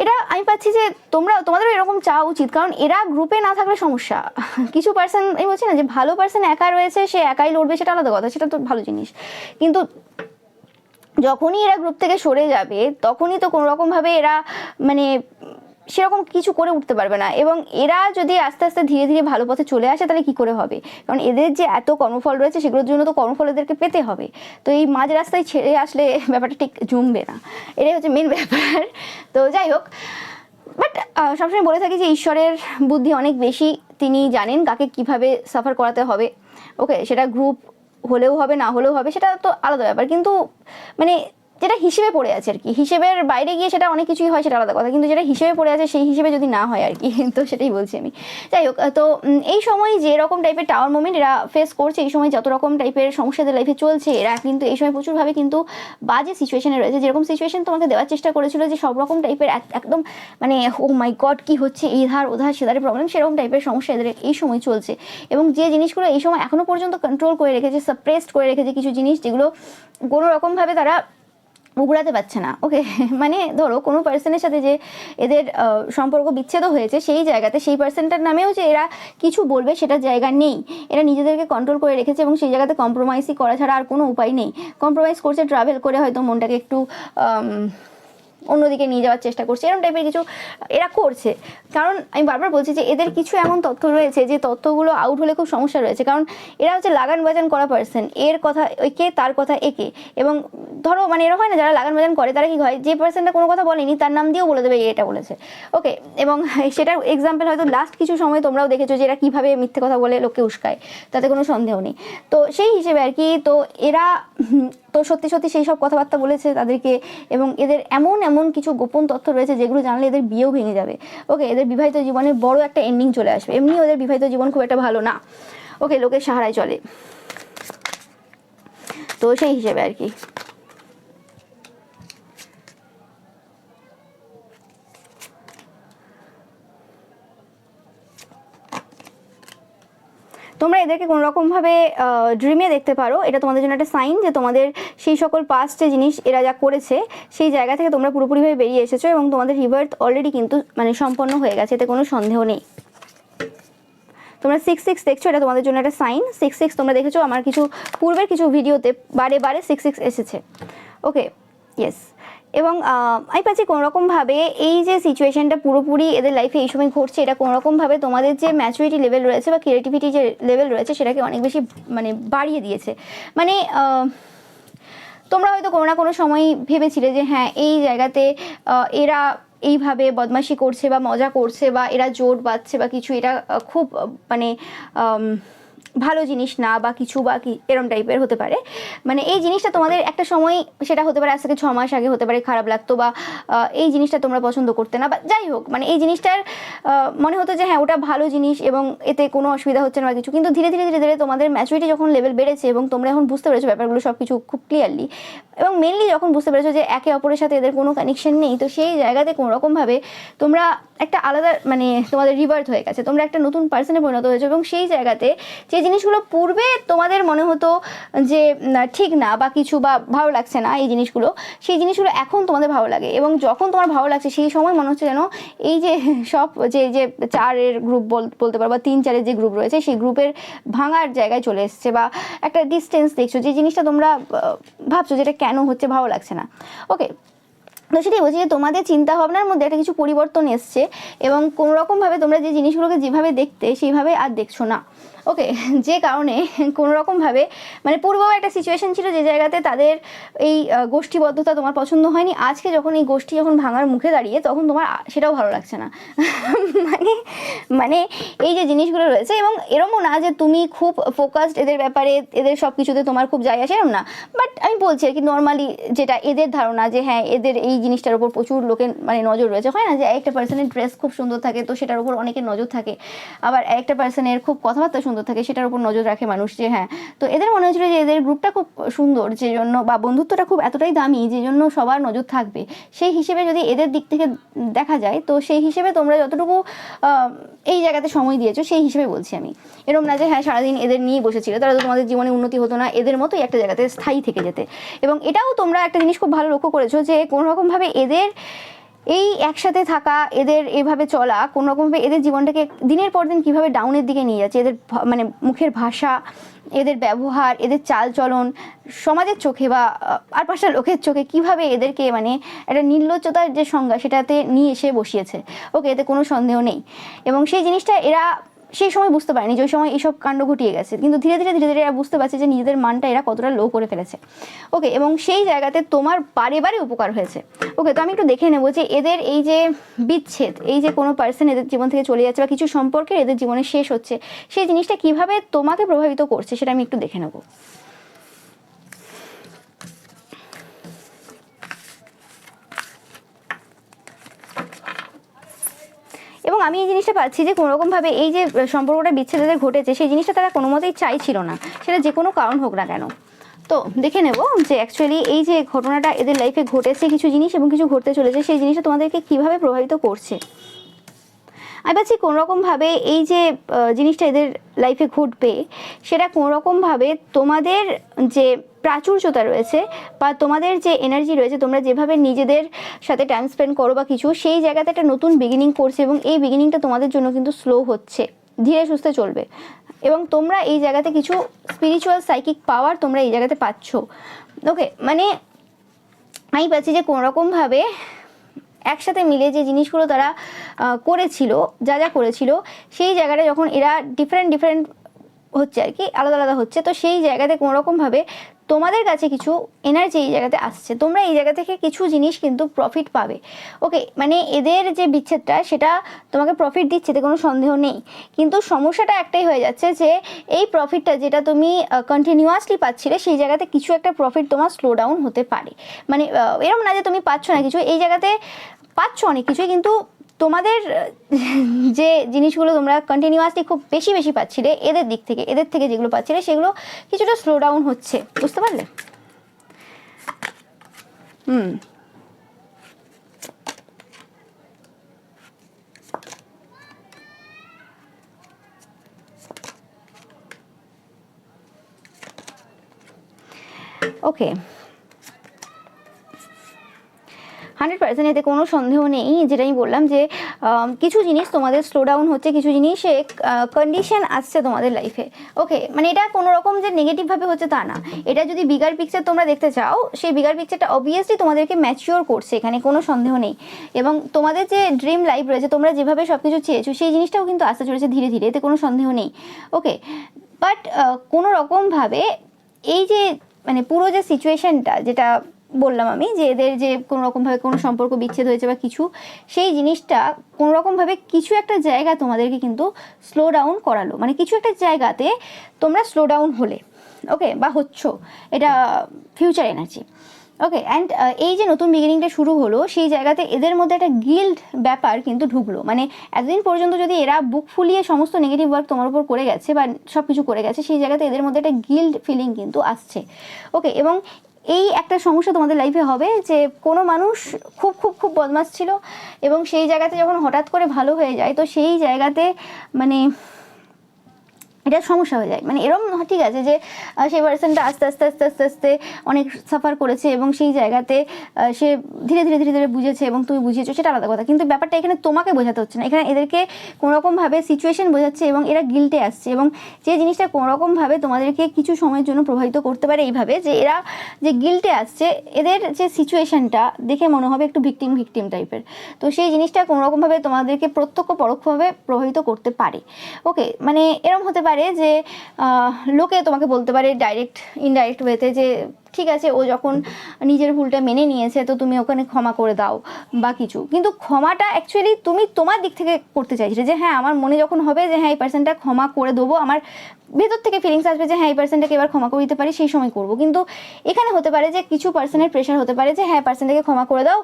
এটা আমি পাচ্ছি যে তোমাদেরও এরকম চাওয়া উচিত, কারণ এরা গ্রুপে না থাকলে সমস্যা। কিছু পার্সন, আমি বলছি না যে ভালো পার্সন একা রয়েছে, সে একাই লড়বে, সেটা আলাদা কথা, সেটা তো ভালো জিনিস, কিন্তু যখনই এরা গ্রুপ থেকে সরে যাবে তখনই তো কোনো রকমভাবে এরা মানে সেরকম কিছু করে উঠতে পারবে না। এবং এরা যদি আস্তে আস্তে ধীরে ধীরে ভালো পথে চলে আসে তাহলে কি করে হবে, কারণ এদের যে এত কর্মফল রয়েছে সেগুলোর জন্য তো কর্মফল এদেরকে পেতে হবে। তো এই মাঝ রাস্তায় ছেড়ে আসলে ব্যাপারটা ঠিক জমবে না, এটাই হচ্ছে মেন ব্যাপার। তো যাই হোক, বাট সবসময় বলে থাকি যে ঈশ্বরের বুদ্ধি অনেক বেশি, তিনি জানেন কাকে কিভাবে সাফার করাতে হবে। ওকে, সেটা গ্রুপ হলেও হবে, না হলেও হবে, সেটা তো আলাদা ব্যাপার, কিন্তু মানে যেটা হিসেবে পড়ে আছে আর কি, হিসেবের বাইরে গিয়ে সেটা অনেক কিছুই হয়, সেটা আলাদা কথা, কিন্তু যেটা হিসেবে পড়ে আছে সেই হিসেবে যদি না হয় আর কি, তো সেটাই বলছি আমি। যাই হোক, তো এই সময় যে রকম টাইপের টাওয়ার মোমেন্ট এরা ফেস করছে, এই সময় যত রকম টাইপের সমস্যাদের লাইফে চলছে, এরা কিন্তু এই সময় প্রচুরভাবে কিন্তু বাজে সিচুয়েশনে রয়েছে। যেরকম সিচুয়েশন তোমাকে দেওয়ার চেষ্টা করেছিল যে সব রকম টাইপের একদম মানে ও মাই গড কী হচ্ছে, এই ধার ওধার সেধারে প্রবলেম, সেরকম টাইপের সমস্যা এদের এই সময় চলছে। এবং যে জিনিসগুলো এই সময় এখনও পর্যন্ত কন্ট্রোল করে রেখেছে, সাপ্রেসড করে রেখেছে কিছু জিনিস, যেগুলো কোনো রকমভাবে তারা উগড়াতে পারছে না। ওকে, মানে ধরো কোনো পার্সনের সাথে যে এদের সম্পর্ক বিচ্ছেদ হয়েছে, সেই জায়গাতে সেই পার্সনটার নামেও যে এরা কিছু বলবে সেটার জায়গা নেই, এরা নিজেদেরকে কন্ট্রোল করে রেখেছে এবং সেই জায়গাতে কম্প্রোমাইজই করা ছাড়া আর কোনো উপায় নেই। কম্প্রোমাইজ করছে, ট্রাভেল করে হয়তো মনটাকে একটু অন্যদিকে নিয়ে যাওয়ার চেষ্টা করছে, এরকম টাইপের কিছু এরা করছে। কারণ আমি বারবার বলছি যে এদের কিছু এমন তথ্য রয়েছে যে তথ্যগুলো আউট হলে খুব সমস্যা রয়েছে, কারণ এরা হচ্ছে লাগান বাজান করা পার্সন, এর কথা একে তার কথা একে। এবং ধরো মানে এরা হয় না, যারা লাগান বাজান করে তারা কি হয়, যে পার্সনটা কোনো কথা বলেনি তার নাম দিয়েও বলে দেবে এটা বলেছে। ওকে, এবং সেটার এক্সাম্পল হয়তো লাস্ট কিছু সময় তোমরাও দেখেছো যে এরা কীভাবে মিথ্যে কথা বলে লোককে উস্কায়, তাতে কোনো সন্দেহ নেই। তো সেই হিসেবে আর কি, তো এরা তো সত্যি সত্যি সেই সব কথাবার্তা বলেছে তাদেরকে, এবং এদের এমন এমন কিছু গোপন তথ্য রয়েছে যেগুলো জানলে এদের বিয়েও ভেঙে যাবে। ওকে, এদের বিবাহিত জীবনে বড় একটা এন্ডিং চলে আসবে। এমনি ওদের বিবাহিত জীবন খুব একটা ভালো না। ওকে, লোকের সাহারায় চলে, তো সেই হিসেবে আর কি। তোমরা এদেরকে কোনো রকমভাবে ড্রিমে দেখতে পারো, এটা তোমাদের জন্য একটা সাইন যে তোমাদের সেই সকল পাস্টে জিনিস এরা যা করেছে সেই জায়গা থেকে তোমরা পুরোপুরিভাবে বেরিয়ে এসেছো, এবং তোমাদের রিবার্থ অলরেডি কিন্তু মানে সম্পন্ন হয়ে গেছে, এতে কোনো সন্দেহ নেই। তোমরা 6-6 দেখছো, এটা তোমাদের জন্য একটা সাইন। 6-6 তোমরা দেখেছো আমার কিছু পূর্বের কিছু ভিডিওতে, বারে বারে 6-6 এসেছে। ওকে, ইয়েস। এবং আমি পাচ্ছি কোনোরকমভাবে এই যে সিচুয়েশানটা পুরোপুরি এদের লাইফে এই সময় ঘটছে, এটা কোনোরকমভাবে তোমাদের যে ম্যাচুরিটি লেভেল রয়েছে বা ক্রিয়েটিভিটি যে লেভেল রয়েছে সেটাকে অনেক বেশি মানে বাড়িয়ে দিয়েছে। মানে তোমরা হয়তো কোনো না কোনো সময় ভেবেছিলে যে হ্যাঁ এই জায়গাতে এরা এইভাবে বদমাশি করছে বা মজা করছে বা এরা জোট বাঁধছে বা কিছু, এটা খুব মানে ভালো জিনিস না বা কিছু বা কি এরম টাইপের হতে পারে। মানে এই জিনিসটা তোমাদের একটা সময়, সেটা হতে পারে আজ থেকে 6 মাস আগে হতে পারে, খারাপ লাগতো বা এই জিনিসটা তোমরা পছন্দ করতে না, বা যাই হোক, মানে এই জিনিসটার মনে হতো যে হ্যাঁ ওটা ভালো জিনিস এবং এতে কোনো অসুবিধা হচ্ছে না বা কিছু। কিন্তু ধীরে ধীরে ধীরে ধীরে তোমাদের ম্যাচুরিটি যখন লেভেল বেড়েছে এবং তোমরা এখন বুঝতে পেরেছো ব্যাপারগুলো সব কিছু খুব ক্লিয়ারলি, এবং মেনলি যখন বুঝতে পেরেছো যে একে অপরের সাথে এদের কোনো কানেকশন নেই, তো সেই জায়গাতে কোনোরকমভাবে তোমরা একটা আলাদা মানে তোমাদের রিবার্থ হয়ে গেছে, তোমরা একটা নতুন পার্সনে পরিণত হয়েছো। এবং সেই জায়গাতে যে জিনিসগুলো পূর্বে তোমাদের মনে হতো যে ঠিক না বা কিছু বা ভালো লাগছে না, এই জিনিসগুলো, সেই জিনিসগুলো এখন তোমাদের ভালো লাগে। এবং যখন তোমার ভালো লাগছে সেই সময় মনে হচ্ছে যেন এই যে সব যে 4-এর গ্রুপ বলতে পারো বা 3-4-এর যে গ্রুপ রয়েছে সেই গ্রুপের ভাঙার জায়গায় চলে এসছে, বা একটা ডিস্টেন্স দেখছো, যে জিনিসটা তোমরা ভাবছো যেটা কেন হচ্ছে, ভালো লাগছে না। ওকে, তো সেটাই বলছি যে তোমাদের চিন্তাভাবনার মধ্যে একটা কিছু পরিবর্তন এসছে, এবং কোনোরকমভাবে তোমরা যে জিনিসগুলোকে যেভাবে দেখতে সেইভাবে আর দেখছো না। ওকে, যে কারণে কোনোরকমভাবে মানে পূর্বেও একটা সিচুয়েশন ছিল যে জায়গাতে তাদের এই গোষ্ঠীবদ্ধতা তোমার পছন্দ হয়নি, আজকে যখন এই গোষ্ঠী যখন ভাঙার মুখে দাঁড়িয়ে তখন তোমার সেটাও ভালো লাগছে না। মানে মানে এই যে জিনিসগুলো রয়েছে, এবং এরমও না যে তুমি খুব ফোকাসড এদের ব্যাপারে, এদের সব কিছুতে তোমার খুব যায় আসে, এরম না। বাট আমি বলছি আর কি নর্মালি যেটা এদের ধারণা যে হ্যাঁ এদের এই জিনিসটার উপর প্রচুর লোকের মানে নজর রয়েছে। হয় না যে একটা পার্সনের ড্রেস খুব সুন্দর থাকে তো সেটার উপর অনেকের নজর থাকে, আবার একটা পার্সনের খুব কথাবার্তা সুন্দর থাকে সেটার উপর নজর রাখে মানুষ, যে হ্যাঁ। তো এদের মনে হচ্ছিল যে এদের গ্রুপটা খুব সুন্দর যে জন্য, বা বন্ধুত্বটা খুব এতটাই দামি যে জন্য সবার নজর থাকবে। সেই হিসেবে যদি এদের দিক থেকে দেখা যায়, তো সেই হিসেবে তোমরা যতটুকু এই জায়গাতে সময় দিয়েছো সেই হিসেবে বলছি আমি। এরকম না যে হ্যাঁ সারাদিন এদের নিয়ে বসেছিল, তারা তো তোমাদের জীবনে উন্নতি হতো না, এদের মতোই একটা জায়গাতে স্থায়ী থেকে যেতে। এবং এটাও তোমরা একটা জিনিস খুব ভালো লক্ষ্য করেছো যে কোনোরকমভাবে এদের এই একসাথে থাকা, এদের এভাবে চলা কোনোরকমভাবে এদের জীবনটাকে দিনের পর দিন কীভাবে ডাউনের দিকে নিয়ে যাচ্ছে। এদের মানে মুখের ভাষা, এদের ব্যবহার, এদের চালচলন সমাজের চোখে বা আর পাঁচটা লোকের চোখে কীভাবে এদেরকে মানে একটা নির্লজ্জতার যে সংজ্ঞা সেটাতে নিয়ে এসে বসিয়েছে। ওকে, এতে কোনো সন্দেহ নেই। এবং সেই জিনিসটা এরা সেই সময় বুঝতে পারেনি যে ওই সময় এইসব কাণ্ড ঘটিয়ে গেছে, কিন্তু ধীরে ধীরে ধীরে ধীরে এরা বুঝতে পারছে যে নিজেদের মানটা এরা কতটা লো করে ফেলেছে। ওকে, এবং সেই জায়গাতে তোমার বারে বারে উপকার হয়েছে। ওকে, তো আমি একটু দেখে নেবো যে এদের এই যে বিচ্ছেদ, এই যে কোনো পার্সন এদের জীবন থেকে চলে যাচ্ছে বা কিছু সম্পর্কে এদের জীবনে শেষ হচ্ছে, সেই জিনিসটা কিভাবে তোমাকে প্রভাবিত করছে সেটা আমি একটু দেখে নেবো। এবং আমি এই জিনিসটা পাচ্ছি যে কোনোরকমভাবে এই যে সম্পর্কটা বিচ্ছেদের ঘটেছে সেই জিনিসটা তারা কোনো মতেই চাইছিল না, সেটা যে কোনো কারণ হোক না কেন। তো দেখে নেব যে অ্যাকচুয়ালি এই যে ঘটনাটা এদের লাইফে ঘটেছে কিছু জিনিস এবং কিছু ঘটতে চলেছে, সেই জিনিসটা তোমাদেরকে কীভাবে প্রভাবিত করছে। আমি পাচ্ছি কোনোরকমভাবে এই যে জিনিসটা এদের লাইফে ঘটবে সেটা কোনোরকমভাবে তোমাদের যে প্রাচুর্যতা রয়েছে বা তোমাদের যে এনার্জি রয়েছে, তোমরা যেভাবে নিজেদের সাথে টাইম স্পেন্ড করো বা কিছু, সেই জায়গাতে একটা নতুন বিগিনিং করছে এবং এই বিগিনিংটা তোমাদের জন্য কিন্তু স্লো হচ্ছে, ধীরে সুস্থে চলবে এবং তোমরা এই জায়গাতে কিছু স্পিরিচুয়াল সাইকিক পাওয়ার তোমরা এই জায়গাতে পাচ্ছ। ওকে, মানে আমি পাচ্ছি যে কোনোরকমভাবে একসাথে মিলে যে জিনিসগুলো তারা করেছিল, যা যা করেছিল, সেই জায়গাটা যখন এরা ডিফারেন্ট হচ্ছে আর কি, আলাদা আলাদা হচ্ছে, তো সেই জায়গাতে কোনোরকমভাবে তোমাদের কাছে কিছু এনার্জি এই জায়গাতে আসছে, তোমরা এই জায়গা থেকে কিছু জিনিস কিন্তু প্রফিট পাবে। ওকে, মানে এদের যে বিচ্ছেদটা সেটা তোমাকে প্রফিট দিচ্ছে, এতে কোনো সন্দেহ নেই, কিন্তু সমস্যাটা একটাই হয়ে যাচ্ছে যে এই প্রফিটটা যেটা তুমি কন্টিনিউয়াসলি পাচ্ছিলে সেই জায়গাতে কিছু একটা প্রফিট তোমার স্লো ডাউন হতে পারে। মানে এরকম না যে তুমি পাচ্ছ না কিছু, এই জায়গাতে পাচ্ছ অনেক কিছুই, কিন্তু তোমাদের যে জিনিসগুলো তোমরা কন্টিনিউয়াসলি খুব বেশি বেশি পাচ্ছিলে এদের থেকে যেগুলো পাচ্ছিলে সেগুলো কিছুটা স্লো ডাউন হচ্ছে, বুঝতে পারলে? ওকে, 100% এতে কোনো সন্দেহ নেই, যেটা আমি বললাম যে কিছু জিনিস তোমাদের স্লো ডাউন হচ্ছে, কিছু জিনিসে কন্ডিশন আসছে তোমাদের লাইফে। ওকে, মানে এটা কোনো রকম যে নেগেটিভভাবে হচ্ছে তা না, এটা যদি বিগার পিকচার তোমরা দেখতে চাও, সেই বিগার পিকচারটা অবভিয়াসলি তোমাদেরকে ম্যাচিওর করছে, এখানে কোনো সন্দেহ নেই। এবং তোমাদের যে ড্রিম লাইফ রয়েছে, তোমরা যেভাবে সব কিছু চেয়েছো সেই জিনিসটাও কিন্তু আসতে চলেছে ধীরে ধীরে, এতে কোনো সন্দেহ নেই। ওকে, বাট কোনো রকমভাবে এই যে মানে পুরো যে সিচুয়েশনটা যেটা বললাম আমি, যে এদের যে কোনো রকমভাবে কোনো সম্পর্ক বিচ্ছেদ হয়েছে বা কিছু, সেই জিনিসটা কোনো রকমভাবে কিছু একটা জায়গা তোমাদেরকে কিন্তু স্লো ডাউন করালো, মানে কিছু একটা জায়গাতে তোমরা স্লো ডাউন হলে, ওকে, বা হচ্ছ, এটা ফিউচার এনার্জি। ওকে, অ্যান্ড এই যে নতুন বিগিনিংটা শুরু হলো সেই জায়গাতে এদের মধ্যে একটা গিল্ড ব্যাপার কিন্তু ঢুকলো। মানে এতদিন পর্যন্ত যদি এরা বুক ফুলিয়ে সমস্ত নেগেটিভ ওয়ার্ক তোমার উপর করে গেছে বা সব কিছু করে গেছে, সেই জায়গাতে এদের মধ্যে একটা গিল্ড ফিলিং কিন্তু আসছে। ওকে, এবং এই একটা সমস্যা তোমাদের লাইফে হবে যে কোনো মানুষ খুব খুব খুব বদমাশ ছিল এবং সেই জায়গাতে যখন হঠাৎ করে ভালো হয়ে যায়, তো সেই জায়গাতে মানে এটা সমস্যা হয়ে যায়। মানে এরকম ঠিক আছে যে সেই পার্সনটা আস্তে আস্তে আস্তে আস্তে আস্তে অনেক সাফার করেছে এবং সেই জায়গাতে সে ধীরে ধীরে ধীরে ধীরে বুঝেছে এবং তুমি বুঝিয়েছো, সেটা আলাদা কথা, কিন্তু ব্যাপারটা এখানে তোমাকে বোঝাতে হচ্ছে না, এখানে এদেরকে কোনোরকমভাবে সিচুয়েশন বোঝাচ্ছে এবং এরা গিল্টে আসছে। এবং যে জিনিসটা কোনোরকমভাবে তোমাদেরকে কিছু সময়ের জন্য প্রভাবিত করতে পারে এইভাবে যে এরা যে গিল্টে আসছে, এদের যে সিচুয়েশনটা দেখে মনে হবে একটু ভিকটিম টাইপের, তো সেই জিনিসটা কোনোরকমভাবে তোমাদেরকে প্রত্যক্ষ পরোক্ষভাবে প্রভাবিত করতে পারে। ওকে, মানে এরকম হতে পারে যে লোকে তোমাকে বলতে পারে ডাইরেক্ট ইনডাইরেক্ট ওয়েতে যে ঠিক আছে ও যখন নিজের ভুলটা মেনে নিয়েছে তো তুমি ওখানে ক্ষমা করে দাও বা কিছু, কিন্তু ক্ষমাটা অ্যাকচুয়ালি তুমি তোমার দিক থেকে করতে চাইছিলে যে হ্যাঁ আমার মনে যখন হবে যে হ্যাঁ এই পার্সনটা ক্ষমা করে দেবো, আমার ভেতর থেকে ফিলিংস আসবে যে হ্যাঁ এই পার্সনটাকে এবার ক্ষমা করে দিতে পারি, সেই সময় করবো। কিন্তু এখানে হতে পারে যে কিছু পার্সনের প্রেশার হতে পারে যে হ্যাঁ পার্সনটাকে ক্ষমা করে দাও,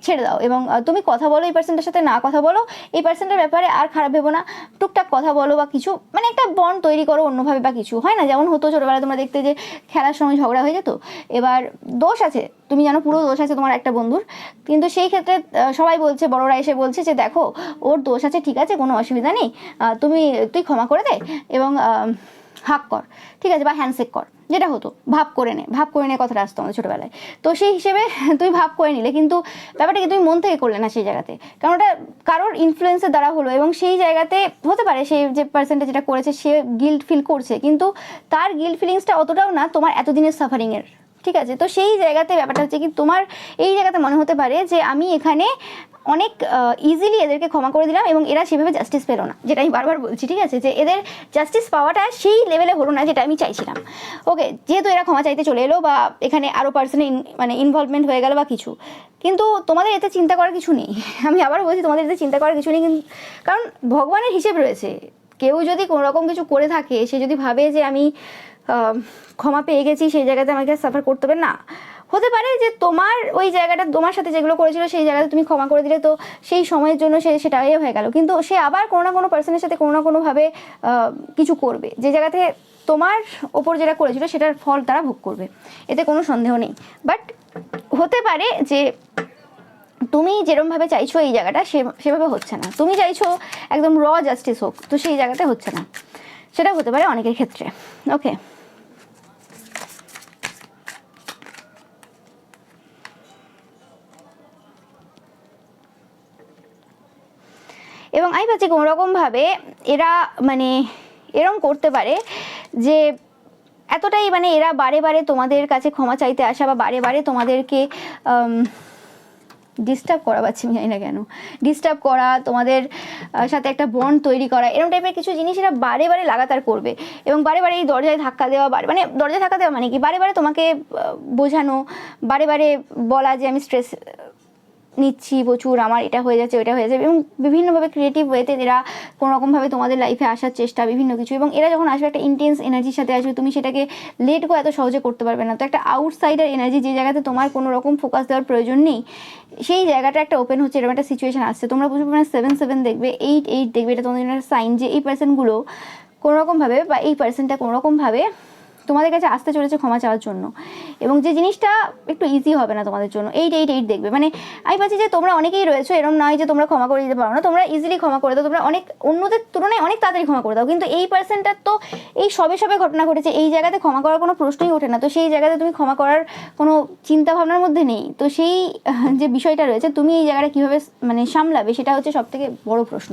ছেড়ে দাও এবং তুমি কথা বলো এই পার্সনটার সাথে, না কথা বলো এই পার্সনটার ব্যাপারে আর খারাপ ভেবো না, টুকটাক কথা বলো বা কিছু, মানে একটা বন্ড তৈরি করো অন্যভাবে বা কিছু, হয় না যেমন হতো ছোটোবেলায় তোমরা দেখতে যে খেলার সময় ঝগড়া হয়ে যেত, এবার দোষ আছে, তুমি জানো পুরো দোষ আছে তোমার একটা বন্ধুর, কিন্তু সেই ক্ষেত্রে সবাই বলছে, বড়রা এসে বলছে যে দেখো ওর দোষ আছে, ঠিক আছে কোনো অসুবিধা নেই, তুই ক্ষমা করে দে এবং হাক কর, ঠিক আছে, বা হ্যান্ডশেক কর, যেটা হতো ভাব করে নে কথাটা আসতো আমাদের ছোটোবেলায়। তো সেই হিসেবে তুই ভাব করে নিলে, কিন্তু ব্যাপারটা কি তুমি মন থেকে করলে না সেই জায়গাতে, কারণ ওটা কারোর ইনফ্লুয়েন্সের দ্বারা হলো এবং সেই জায়গাতে হতে পারে সেই যে পার্সনটা যেটা করেছে সে গিল্ট ফিল করছে, কিন্তু তার গিল্ট ফিলিংসটা অতটাও না তোমার এতদিনের সাফারিংয়ের, ঠিক আছে। তো সেই জায়গাতে ব্যাপারটা হচ্ছে কি তোমার এই জায়গাতে মনে হতে পারে যে আমি এখানে অনেক ইজিলি এদেরকে ক্ষমা করে দিলাম এবং এরা সেভাবে জাস্টিস পেলো না, যেটা আমি বারবার বলছি, ঠিক আছে, যে এদের জাস্টিস পাওয়াটা সেই লেভেলে হলো না যেটা আমি চাইছিলাম। ওকে, যেহেতু এরা ক্ষমা চাইতে চলে এলো বা এখানে আরও পার্সনের মানে ইনভলভমেন্ট হয়ে গেল বা কিছু, কিন্তু তোমাদের এতে চিন্তা করার কিছু নেই। আমি আবার বলছি তোমাদের এতে চিন্তা করার কিছু নেই, কিন্তু কারণ ভগবানের হিসেব রয়েছে, কেউ যদি কোনো রকম কিছু করে থাকে, সে যদি ভাবে যে আমি ক্ষমা পেয়ে গেছি সেই জায়গাতে আমাকে সাফার করতে হবে না, হতে পারে যে তোমার ওই জায়গাটা তোমার সাথে যেগুলো করেছিল সেই জায়গাতে তুমি ক্ষমা করে দিলে, তো সেই সময়ের জন্য সেটা হয়ে গেল, কিন্তু সে আবার কোনো না কোনো পার্সনের সাথে কোনো না কোনোভাবে কিছু করবে, যে জায়গাতে তোমার ওপর যেটা করেছিল সেটার ফল তারা ভোগ করবে, এতে কোনো সন্দেহ নেই। বাট হতে পারে যে তুমি যেরমভাবে চাইছো এই জায়গাটা সেভাবে হচ্ছে না, তুমি চাইছো একদম র জাস্টিস হোক, তো সেই জায়গাতে হচ্ছে না, সেটা হতে পারে অনেকের ক্ষেত্রে। ওকে, এবং আমি পাচ্ছি কোনোরকমভাবে এরা মানে এরম করতে পারে যে এতটাই মানে এরা বারে বারে তোমাদের কাছে ক্ষমা চাইতে আসা বা বারে বারে তোমাদেরকে ডিস্টার্ব করা, পাচ্ছি আমি জানি না কেন, ডিস্টার্ব করা, তোমাদের সাথে একটা বন্ড তৈরি করা, এরকম টাইপের কিছু জিনিস এরা বারে বারে লাগাতার করবে। এবং বারে বারে এই দরজায় ধাক্কা দেওয়া, মানে দরজায় ধাক্কা দেওয়া মানে কি, বারে বারে তোমাকে বোঝানো, বারে বারে বলা যে আমি স্ট্রেস নিচ্ছি প্রচুর, আমার এটা হয়ে যাচ্ছে ওইটা হয়ে যাবে, এবং বিভিন্নভাবে ক্রিয়েটিভ ওয়েতে এরা কোনোরকমভাবে তোমাদের লাইফে আসার চেষ্টা, বিভিন্ন কিছু। এবং এরা যখন আসবে একটা ইন্টেন্স এনার্জির সাথে আসবে, তুমি সেটাকে লেট গো এত সহজে করতে পারবে না। তো একটা আউটসাইডার এনার্জি, যে জায়গাতে তোমার কোনো রকম ফোকাস দেওয়ার প্রয়োজন নেই, সেই জায়গাটা একটা ওপেন হচ্ছে, এরকম একটা সিচুয়েশন আসছে। তোমরা বুঝবে মানে 7-7 দেখবে, 8-8 দেখবে, এটা তোমাদের একটা সাইন যে এই পার্সনগুলো কোনোরকমভাবে বা এই পার্সনটা কোনোরকমভাবে তোমাদের কাছে আসতে চলেছে ক্ষমা চাওয়ার জন্য, এবং যে জিনিসটা একটু ইজি হবে না তোমাদের জন্য। 8-8-8 দেখবে, মানে আমি ভাবছি যে তোমরা অনেকেই রয়েছো এরকম নয় যে তোমরা ক্ষমা করে দিতে পারো না, তোমরা ইজিলি ক্ষমা করে দাও, তোমরা অনেক অন্যদের তুলনায় অনেক তাড়াতাড়ি ক্ষমা করে দাও। কিন্তু এই পার্সনটার তো এই সবে সবে ঘটনা ঘটেছে, এই জায়গাতে ক্ষমা করার কোনো প্রশ্নই ওঠে না, তো সেই জায়গাতে তুমি ক্ষমা করার কোনো চিন্তা ভাবনার মধ্যে নেই। তো সেই যে বিষয়টা রয়েছে, তুমি এই জায়গাটা কীভাবে মানে সামলাবে, সেটা হচ্ছে সব থেকে বড় প্রশ্ন,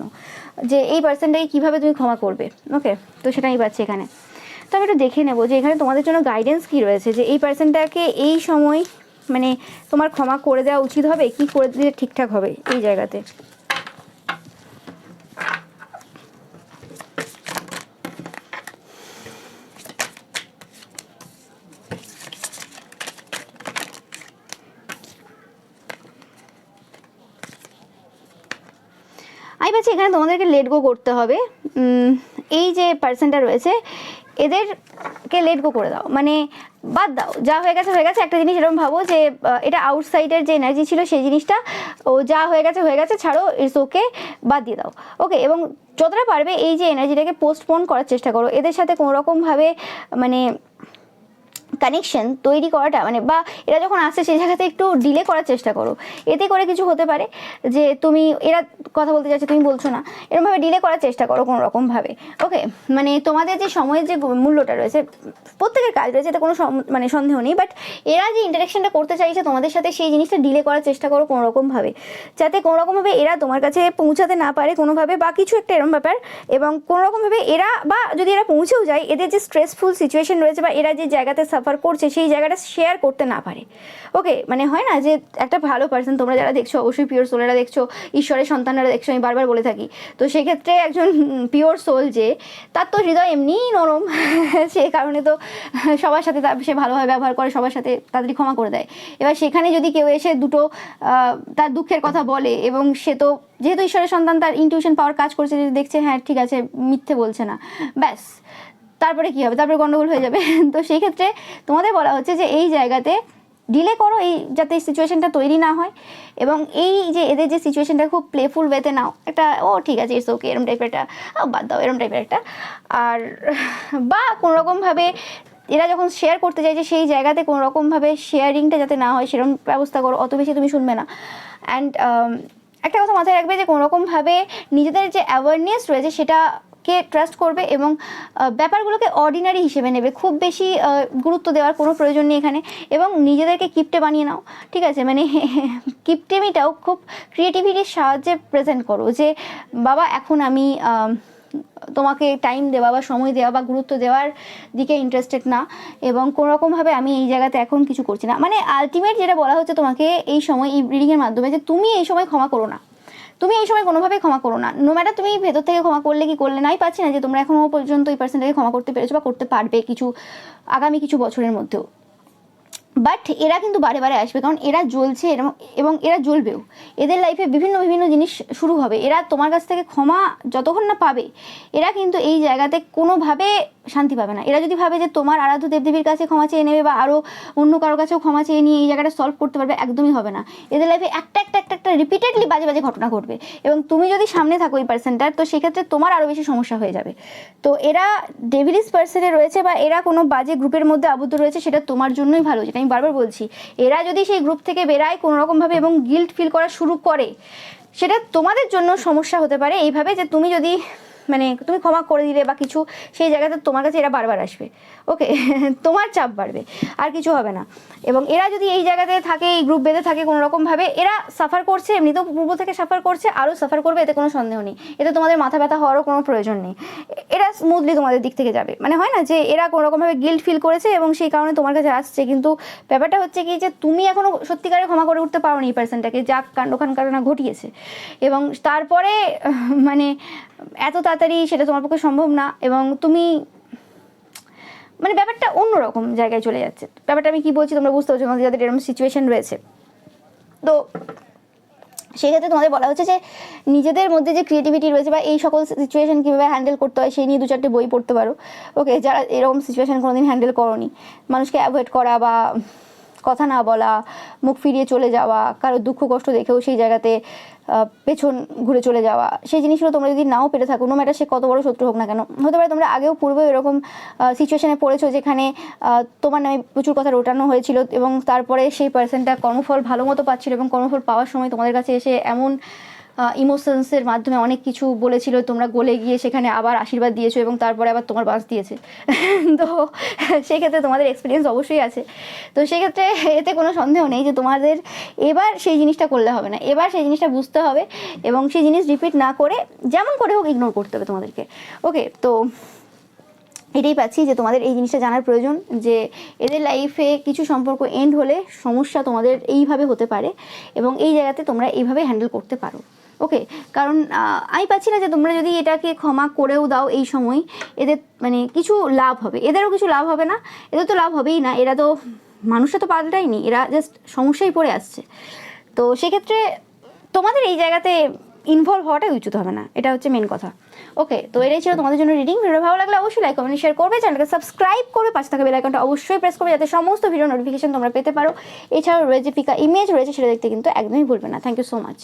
যে এই পার্সনটাকে কীভাবে তুমি ক্ষমা করবে। ওকে, তো সেটা আমি পাচ্ছি এখানে। তো আমি একটু দেখে নেবো যে এখানে তোমাদের জন্য গাইডেন্স কী রয়েছে, যে এই পার্সনটাকে এই সময় মানে তোমার ক্ষমা করে দেওয়া উচিত হবে, কি করে দিলে ঠিকঠাক হবে এই জায়গাতে। আমি পাচ্ছি এখানে তোমাদেরকে লেট গো করতে হবে। এই যে পার্সনটা রয়েছে এদেরকে লেট গো করে দাও, মানে বাদ দাও, যা হয়ে গেছে হয়ে গেছে। একটা জিনিস এরকম ভাবো যে এটা আউটসাইডের যে এনার্জি ছিল সেই জিনিসটা ও যা হয়ে গেছে, ছাড়ো, ইটস ওকে, বাদ দিয়ে দাও। ওকে, এবং যতটা পারবে এই যে এনার্জিটাকে পোস্টপোন করার চেষ্টা করো, এদের সাথে কোনোরকমভাবে মানে কানেকশন তৈরি করাটা, মানে বা এরা যখন আসছে সেই জায়গাতে একটু ডিলে করার চেষ্টা করো। এতে করে কিছু হতে পারে যে তুমি, এরা কথা বলতে যাচ্ছে তুমি বলছো না, এরকমভাবে ডিলে করার চেষ্টা করো কোনো রকমভাবে। ওকে, মানে তোমাদের যে সময়ের যে মূল্যটা রয়েছে, প্রত্যেকের কাজ রয়েছে, এতে কোনো মানে সন্দেহ নেই, বাট এরা যে ইন্টারাকশনটা করতে চাইছে তোমাদের সাথে, সেই জিনিসটা ডিলে করার চেষ্টা করো কোনো রকমভাবে, যাতে কোনো রকমভাবে এরা তোমার কাছে পৌঁছাতে না পারে কোনোভাবে, বা কিছু একটা এরকম ব্যাপার। এবং কোনো রকমভাবে এরা, বা যদি এরা পৌঁছেও যায়, এদের যে স্ট্রেসফুল সিচুয়েশন রয়েছে বা এরা যে জায়গাতে সাফার করছে সেই জায়গাটা শেয়ার করতে না পারে। ওকে, মানে হয় না যে একটা ভালো পার্সন, তোমরা যারা দেখছো অবশ্যই পিওর সোলেরা দেখছো, ঈশ্বরের সন্তানরা দেখছো, আমি বারবার বলে থাকি। তো সেক্ষেত্রে একজন পিওর সোল যে, তার তো হৃদয় এমনিই নরম, সেই কারণে তো সবার সাথে সে ভালোভাবে ব্যবহার করে, সবার সাথে তাড়াতাড়ি ক্ষমা করে দেয়। এবার সেখানে যদি কেউ এসে দুটো তার দুঃখের কথা বলে, এবং সে তো যেহেতু ঈশ্বরের সন্তান, তার ইনটিউশন পাওয়ার কাজ করছে, যদি দেখছে হ্যাঁ ঠিক আছে মিথ্যে বলছে না, ব্যাস তারপরে কী হবে, তারপরে গন্ডগোল হয়ে যাবে। তো সেই ক্ষেত্রে তোমাদের বলা হচ্ছে যে এই জায়গাতে ডিলে করো, এই যাতে এই সিচুয়েশনটা তৈরি না হয়। এবং এই যে এদের যে সিচুয়েশনটা খুব প্লেফুল ওয়েতে নাও, একটা ও ঠিক আছে ইটস ওকে এরম টাইপের একটা, বাদ দাও এরম টাইপের একটা, আর বা কোনোরকমভাবে এরা যখন শেয়ার করতে চাইছে সেই জায়গাতে কোনোরকমভাবে শেয়ারিংটা যাতে না হয় সেরকম ব্যবস্থা করো, অত বেশি তুমি শুনবে না। অ্যান্ড একটা কথা মাথায় রাখবে যে কোনোরকমভাবে নিজেদের যে অ্যাওয়ারনেস রয়েছে সেটাকে ট্রাস্ট করবে, এবং ব্যাপারগুলোকে অর্ডিনারি হিসেবে নেবে, খুব বেশি গুরুত্ব দেওয়ার কোনো প্রয়োজন নেই এখানে। এবং নিজেদেরকে কিপ্টে বানিয়ে নাও, ঠিক আছে, মানে কিপ্টেমিটাও খুব ক্রিয়েটিভিটির সাহায্যে প্রেজেন্ট করো, যে বাবা এখন আমি তোমাকে টাইম দেওয়া বা সময় দেওয়া বা গুরুত্ব দেওয়ার দিকে ইন্টারেস্টেড না, এবং কোনোরকমভাবে আমি এই জায়গাতে এখন কিছু করছি না। মানে আলটিমেট যেটা বলা হচ্ছে তোমাকে এই সময়, এই রিডিংয়ের মাধ্যমে, যে তুমি এই সময় ক্ষমা করো না, তুমি এই সময় কোনোভাবেই ক্ষমা করো না। নো ম্যাটার তুমি ভেতর থেকে ক্ষমা করলে কি করলে নাই, পাচ্ছি না যে তোমরা এখনও পর্যন্ত এই পার্সনটাকে ক্ষমা করতে পেরেছো বা করতে পারবে কিছু আগামী কিছু বছরের মধ্যেও। বাট এরা কিন্তু বারে বারে আসবে, কারণ এরা জ্বলছে এবং এরা জ্বলবেও। এদের লাইফে বিভিন্ন বিভিন্ন জিনিস শুরু হবে। এরা তোমার কাছ থেকে ক্ষমা যতক্ষণ না পাবে, এরা কিন্তু এই জায়গাতে কোনোভাবে শান্তি পাবে না। এরা যদি ভাবে যে তোমার আরাধ্য দেবদেবীর কাছে ক্ষমা চেয়ে নেবে বা আরও অন্য কারোর কাছেও ক্ষমা চেয়ে নিয়ে এই জায়গাটা সলভ করতে পারবে, একদমই হবে না। এদের লাইফে একটা রিপিটেডলি বাজে বাজে ঘটনা ঘটবে, এবং তুমি যদি সামনে থাকো এই পার্সনটার, তো সেক্ষেত্রে তোমার আরও বেশি সমস্যা হয়ে যাবে। তো এরা ডেভিলিস পার্সনে রয়েছে বা এরা কোনো বাজে গ্রুপের মধ্যে আবদ্ধ রয়েছে, সেটা তোমার জন্যই ভালো, যেটা আমি বারবার বলছি। এরা যদি সেই গ্রুপ থেকে বেরায় কোনোরকমভাবে এবং গিল্ট ফিল করা শুরু করে, সেটা তোমাদের জন্য সমস্যা হতে পারে এইভাবে যে তুমি যদি মানে তুমি ক্ষমা করে দিলে বা কিছু, সেই জায়গাতে তোমার কাছে এরা বারবার আসবে। ওকে, তোমার চাপ বাড়বে, আর কিছু হবে না। এবং এরা যদি এই জায়গাতে থাকে, এই গ্রুপ বেঁধে থাকে কোনোরকমভাবে, এরা সাফার করছে, এমনিতেও পূর্ব থেকে সাফার করছে, আরও সাফার করবে, এতে কোনো সন্দেহ নেই। এতে তোমাদের মাথা ব্যথা হওয়ারও কোনো প্রয়োজন নেই। এরা স্মুথলি তোমাদের দিক থেকে যাবে। মানে হয় না যে এরা কোনোরকমভাবে গিল্ট ফিল করেছে এবং সেই কারণে তোমার কাছে আসছে, কিন্তু ব্যাপারটা হচ্ছে কি যে তুমি এখনও সত্যিকারে ক্ষমা করে উঠতে পারো নি এই পার্সনটাকে, যা কাণ্ডকারখানা ঘটিয়েছে। এবং তারপরে মানে এত তাড়াতাড়ি সেটা তোমার পক্ষে সম্ভব না, এবং তুমি মানে ব্যাপারটা অন্যরকম জায়গায় চলে যাচ্ছে। ব্যাপারটা আমি কী বলছি তোমরা বুঝতে পারছো, তোমাদের যাদের এরকম সিচুয়েশন রয়েছে। তো সেক্ষেত্রে তোমাদের বলা হচ্ছে যে নিজেদের মধ্যে যে ক্রিয়েটিভিটি রয়েছে বা এই সকল সিচুয়েশন কীভাবে হ্যান্ডেল করতে হয় সেই নিয়ে 2-4টে বই পড়তে পারো। ওকে, যারা এরকম সিচুয়েশন কোনোদিন হ্যান্ডেল করোনি, মানুষকে অ্যাভয়েড করা বা কথা না বলা, মুখ ফিরিয়ে চলে যাওয়া, কারো দুঃখ কষ্ট দেখেও সেই জায়গাতে পেছন ঘুরে চলে যাওয়া, সেই জিনিসগুলো তোমরা যদি নাও পেরে থাকো, নো ম্যাটার সে কত বড় শত্রু হোক না কেন, হতে পারে তোমরা আগেও পূর্বে এরকম সিচুয়েশনে পড়েছো যেখানে তোমার নামে প্রচুর কথা রটানো হয়েছিল, এবং তারপরে সেই পার্সনটা কর্মফল ভালো মতো পাচ্ছিল, এবং কর্মফল পাওয়ার সময় তোমাদের কাছে এসে এমন ইমোশনসের মাধ্যমে অনেক কিছু বলেছিল, তোমরা গলে গিয়ে সেখানে আবার আশীর্বাদ দিয়েছো এবং তারপরে আবার তোমার বাস দিয়েছে। তো সেক্ষেত্রে তোমাদের এক্সপিরিয়েন্স অবশ্যই আছে। তো সেক্ষেত্রে এতে কোনো সন্দেহ নেই যে তোমাদের এবার সেই জিনিসটা করলে হবে না, এবার সেই জিনিসটা বুঝতে হবে এবং সেই জিনিস রিপিট না করে যেমন করে হোক ইগনোর করতে হবে তোমাদেরকে। ওকে, তো এটাই পাচ্ছি যে তোমাদের এই জিনিসটা জানার প্রয়োজন যে এদের লাইফে কিছু সম্পর্ক এন্ড হলে সমস্যা তোমাদের এইভাবে হতে পারে, এবং এই জায়গাতে তোমরা এইভাবে হ্যান্ডেল করতে পারো। ওকে, কারণ আমি পাচ্ছি না যে তোমরা যদি এটাকে ক্ষমা করেও দাও এই সময়, এদের মানে কিছু লাভ হবে, এদেরও কিছু লাভ হবে না, এদের তো লাভ হবেই না, এরা তো মানুষটা তো পাল্টায়নি, এরা জাস্ট সমস্যায় পড়ে আসছে। তো সেক্ষেত্রে তোমাদের এই জায়গাতে ইনভলভ হওয়াটাই উচিত হবে না, এটা হচ্ছে মেন কথা। ওকে, তো এটাই ছিল তোমাদের জন্য রিডিং। ভিডিও ভালো লাগলে অবশ্যই লাইক কমেন্ট শেয়ার করবে, চ্যানেলকে সাবস্ক্রাইব করবে, পাশে থাকা বেল আইকনটা অবশ্যই প্রেস করবে যাতে সমস্ত ভিডিও নোটিফিকেশন তোমরা পেতে পারো। এছাড়াও রয়েছে পিকা ইমেজ রয়েছে, সেটা দেখতে কিন্তু একদমই ভুলবে না। Thank you so much.